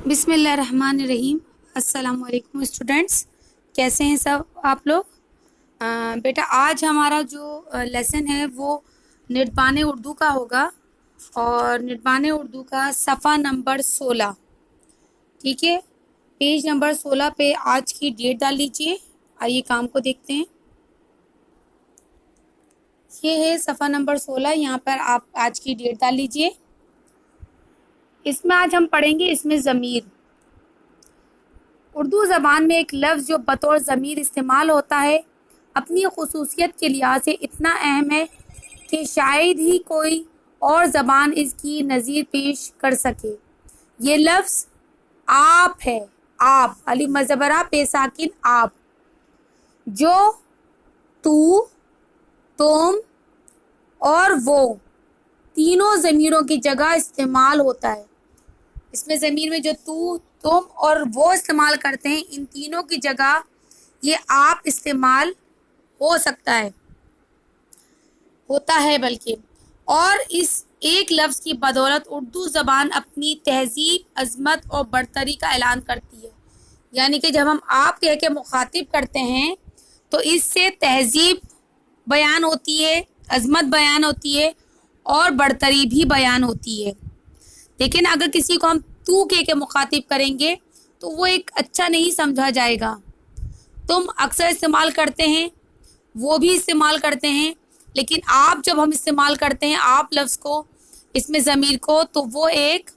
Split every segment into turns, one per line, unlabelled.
बिस्मिल्लाहिर्रहमानिर्रहीम। अस्सलाम वालेकुम स्टूडेंट्स, कैसे हैं सब आप लोग। बेटा आज हमारा जो लेसन है वो निडबान उर्दू का होगा और निडबान उर्दू का सफ़ा नंबर 16। ठीक है, पेज नंबर 16 पे आज की डेट डाल लीजिए। आइए काम को देखते हैं। ये है सफ़ा नंबर 16, यहाँ पर आप आज की डेट डाल लीजिए। इसमें आज हम पढ़ेंगे इसमें ज़मीर। उर्दू ज़बान में एक लफ्ज़ जो बतौर ज़मीर इस्तेमाल होता है अपनी ख़ुसूसियत के लिहाज से इतना अहम है कि शायद ही कोई और ज़बान इसकी नज़ीर पेश कर सके। ये लफ्ज़ आप है। आप अली मज़बरा पेसाकिन आप, जो तू, तुम और वो तीनों ज़मीरों की जगह इस्तेमाल होता है। इसमें ज़मीर में जो तू, तुम और वो इस्तेमाल करते हैं, इन तीनों की जगह ये आप इस्तेमाल हो सकता है, होता है बल्कि। और इस एक लफ्ज़ की बदौलत उर्दू ज़बान अपनी तहज़ीब, अज़मत और बरतरी का ऐलान करती है। यानी कि जब हम आप कह के मुखातिब करते हैं तो इससे तहज़ीब बयान होती है, अज़मत बयान होती है और बरतरी भी बयान होती है। लेकिन अगर किसी को हम तू कह के मुखातिब करेंगे तो वो एक अच्छा नहीं समझा जाएगा। तुम अक्सर इस्तेमाल करते हैं, वो भी इस्तेमाल करते हैं, लेकिन आप जब हम इस्तेमाल करते हैं आप लफ्ज़ को, इसमें ज़मीर को, तो वो एक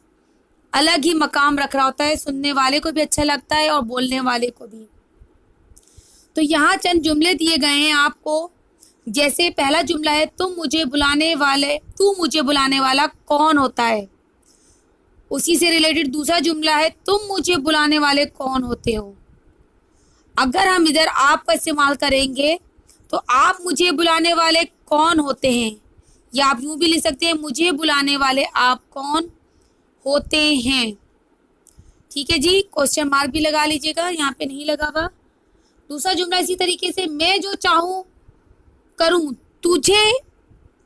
अलग ही मकाम रख रहा होता है। सुनने वाले को भी अच्छा लगता है और बोलने वाले को भी। तो यहाँ चंद जुमले दिए गए हैं आपको। जैसे पहला जुमला है तुम मुझे बुलाने वाले, तू मुझे बुलाने वाला कौन होता है। उसी से रिलेटेड दूसरा जुमला है तुम मुझे बुलाने वाले कौन होते हो। अगर हम इधर आप का इस्तेमाल करेंगे तो आप मुझे बुलाने वाले कौन होते हैं, या आप यूं भी लिख सकते हैं मुझे बुलाने वाले आप कौन होते हैं। ठीक है जी, क्वेश्चन मार्क भी लगा लीजिएगा, यहाँ पे नहीं लगा हुआ। दूसरा जुमला इसी तरीके से मैं जो चाहूँ करूँ तुझे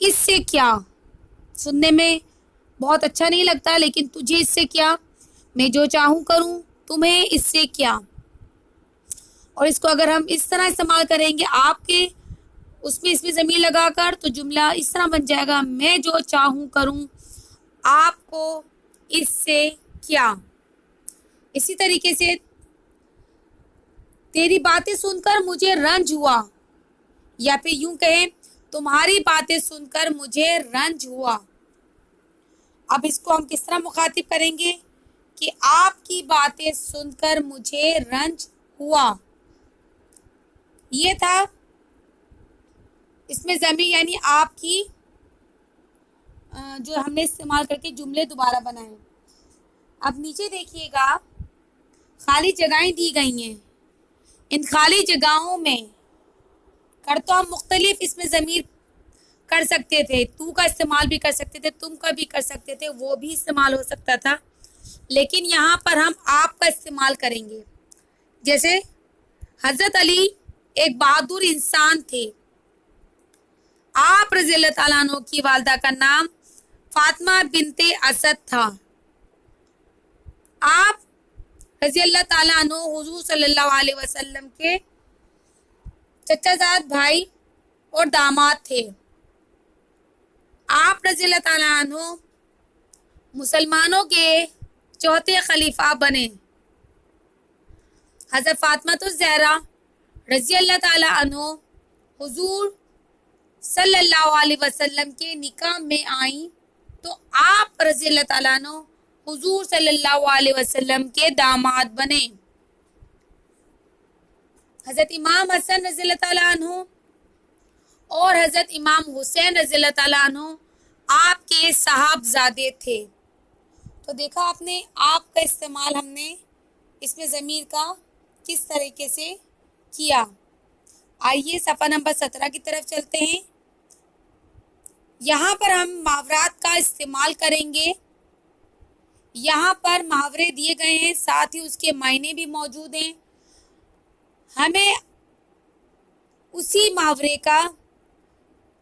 इससे क्या। सुनने में बहुत अच्छा नहीं लगता, लेकिन तुझे इससे क्या, मैं जो चाहूँ करूँ, तुम्हें इससे क्या। और इसको अगर हम इस तरह इस्तेमाल करेंगे आपके उसमें इसमें ज़मीर लगाकर, तो जुमला इस तरह बन जाएगा मैं जो चाहूँ करूँ आपको इससे क्या। इसी तरीके से तेरी बातें सुनकर मुझे रंज हुआ, या फिर यूं कहें तुम्हारी बातें सुनकर मुझे रंज हुआ। अब इसको हम किस तरह मुखातिब करेंगे कि आपकी बातें सुनकर मुझे रंज हुआ। ये था इसमें ज़मीर यानी आपकी जो हमने इस्तेमाल करके जुमले दोबारा बनाए। अब नीचे देखिएगा, खाली जगहें दी गई हैं। इन खाली जगहों में कर तो हम मुख्तलिफ इसमें ज़मीर कर सकते थे, तू का इस्तेमाल भी कर सकते थे, तुम का भी कर सकते थे, वो भी इस्तेमाल हो सकता था, लेकिन यहाँ पर हम आप का इस्तेमाल करेंगे। जैसे हज़रत अली एक बहादुर इंसान थे। आप रज़ी अल्लाह ताला अन्हु की वालिदा का नाम फातिमा बिनते असद था। आप रज़ी अल्लाह ताला अन्हु हुज़ूर सल्लल्लाहु अलैहि वसल्लम के चचाजाद भाई और दामाद थे। आप रज़ी अल्लाह ताला अन्हु मुसलमानों के चौथे खलीफा बने। हज़रत फातिमा तो ज़हरा रज़ी अल्लाह ताला अन्हु हुज़ूर सल्लल्लाहु अलैहि वसल्लम के निकाह में आई, तो आप रज़ी अल्लाह ताला अन्हु हुज़ूर सल्लल्लाहु अलैहि वसल्लम के दामाद बने। हज़रत इमाम हसन रज़ी अल्लाह ताला अन्हु और हज़रत इमाम हुसैन रज़ी अल्लाह ताला अन्हु आपके साहबजादे थे। तो देखा आपने, आप का इस्तेमाल हमने इसमें ज़मीर का किस तरीके से किया। आइए सफ़ा नंबर 17 की तरफ चलते हैं। यहाँ पर हम मुहावरात का इस्तेमाल करेंगे। यहाँ पर मुहावरे दिए गए हैं, साथ ही उसके मायने भी मौजूद हैं। हमें उसी मुहावरे का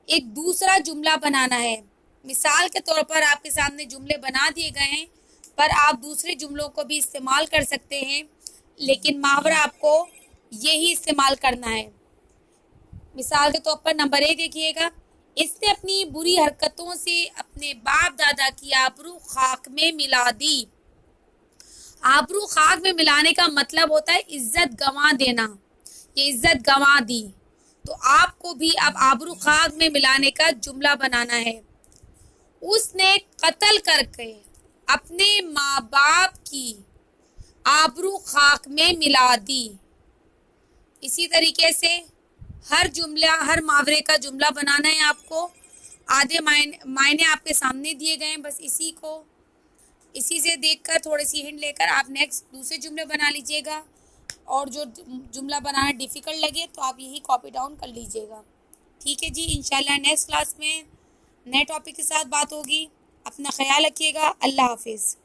एक दूसरा जुमला बनाना है। मिसाल के तौर पर आपके सामने जुमले बना दिए गए हैं, पर आप दूसरे जुमलों को भी इस्तेमाल कर सकते हैं, लेकिन मुहावरा आपको यही इस्तेमाल करना है। मिसाल के तौर पर नंबर 1 देखिएगा, इसने अपनी बुरी हरकतों से अपने बाप दादा की आबरू खाक में मिला दी। आबरू खाक में मिलाने का मतलब होता है इज्जत गंवा देना, ये इज्जत गंवा दी। तो आपको भी अब आबरू खाक में मिलाने का जुमला बनाना है। उसने कत्ल करके अपने माँ बाप की आबरू खाक में मिला दी। इसी तरीके से हर मुहावरे का जुमला बनाना है आपको। आधे मायने आपके सामने दिए गए हैं, बस इसी से देखकर थोड़ी सी हिंट लेकर आप नेक्स्ट दूसरे जुमले बना लीजिएगा। और जो जुमला बनाना डिफ़िकल्ट लगे तो आप यही कॉपी डाउन कर लीजिएगा। ठीक है जी, इंशाल्लाह नेक्स्ट क्लास में नए टॉपिक के साथ बात होगी। अपना ख्याल रखिएगा। अल्लाह हाफिज़।